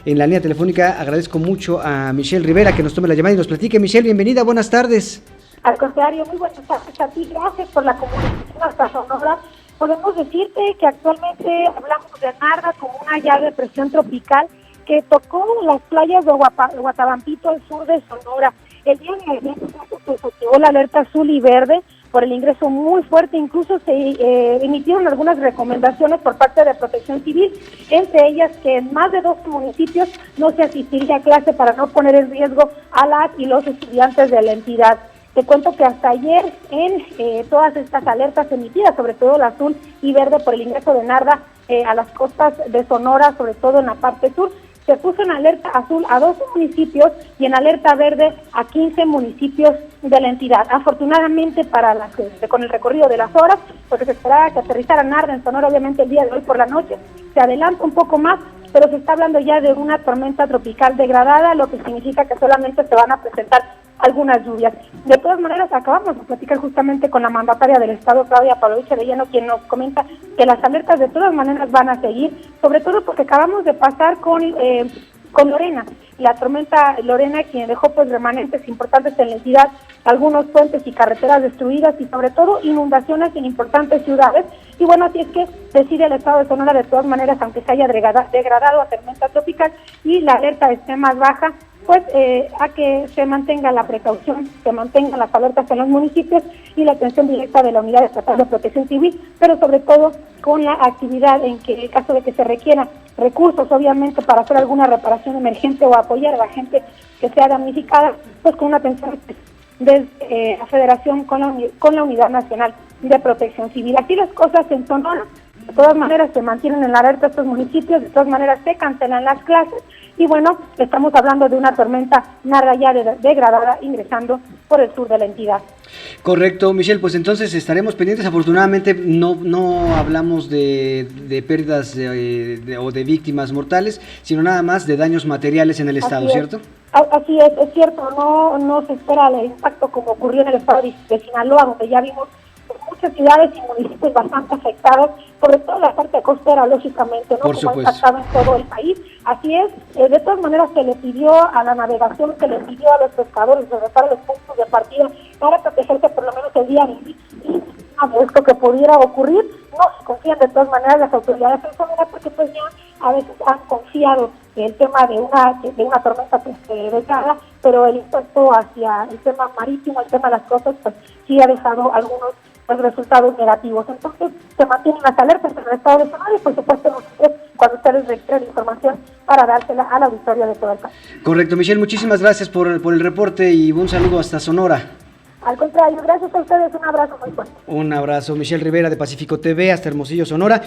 en la línea telefónica. Agradezco mucho a Michelle Rivera que nos tome la llamada y nos platique. Michelle, bienvenida, buenas tardes. Al contrario, muy buenas tardes a ti, gracias por la comunicación hasta Sonora. Podemos decirte que actualmente hablamos de Narda como una ya depresión tropical que tocó las playas de Guatabampito al sur de Sonora. El día de ayer se activó la alerta azul y verde por el ingreso muy fuerte, incluso se emitieron algunas recomendaciones por parte de Protección Civil, entre ellas que en más de 12 municipios no se asistiría a clase para no poner en riesgo a las y los estudiantes de la entidad. Te cuento que hasta ayer en todas estas alertas emitidas, sobre todo el azul y verde por el ingreso de Narda a las costas de Sonora, sobre todo en la parte sur, se puso en alerta azul a 12 municipios y en alerta verde a 15 municipios de la entidad. Afortunadamente para con el recorrido de las horas, porque se esperaba que aterrizara Narda en Sonora obviamente el día de hoy por la noche, se adelanta un poco más, pero se está hablando ya de una tormenta tropical degradada, lo que significa que solamente se van a presentar algunas lluvias. De todas maneras, acabamos de platicar justamente con la mandataria del Estado, Claudia Pavlovich Arellano, quien nos comenta que las alertas de todas maneras van a seguir, sobre todo porque acabamos de pasar con Lorena, la tormenta Lorena, quien dejó pues remanentes importantes en la entidad, algunos puentes y carreteras destruidas y sobre todo inundaciones en importantes ciudades. Y bueno, así es que decide el Estado de Sonora de todas maneras, aunque se haya degradado a tormenta tropical y la alerta esté más baja, pues a que se mantenga la precaución, se mantengan las alertas en los municipios y la atención directa de la Unidad Estatal de Protección Civil, pero sobre todo con la actividad en que en caso de que se requieran recursos, obviamente, para hacer alguna reparación emergente o apoyar a la gente que sea damnificada, pues con una atención desde la Federación con la Unidad Nacional de Protección Civil. Así las cosas en Sonora. De todas maneras se mantienen en la alerta estos municipios, de todas maneras se cancelan las clases y bueno, estamos hablando de una tormenta Narda ya degradada ingresando por el sur de la entidad. Correcto, Michelle, pues entonces estaremos pendientes. Afortunadamente no hablamos de pérdidas o de víctimas mortales, sino nada más de daños materiales en el estado, ¿cierto? Así es cierto, no se espera el impacto como ocurrió en el estado de Sinaloa, donde ya vimos muchas ciudades y municipios bastante afectados, sobre todo la parte costera, lógicamente, ¿no? Por como supuesto. impactado en todo el país. Así es, de todas maneras se le pidió a la navegación, se le pidió a los pescadores regresar a los puntos de partida para protegerse por lo menos el día de esto que pudiera ocurrir. No se confían de todas maneras las autoridades en Sonora porque pues ya a veces han confiado en el tema de una tormenta declarada, pero el impacto hacia el tema marítimo, el tema de las costas, pues sí ha dejado algunos resultados negativos. Entonces se mantienen las alertas en el estado de Sonora y por supuesto nosotros cuando ustedes requieren información para dársela al auditorio de todo el país. Correcto, Michelle, muchísimas gracias por el reporte y un saludo hasta Sonora. Al contrario, gracias a ustedes, un abrazo muy fuerte. Un abrazo, Michelle Rivera de Pacífico TV hasta Hermosillo, Sonora.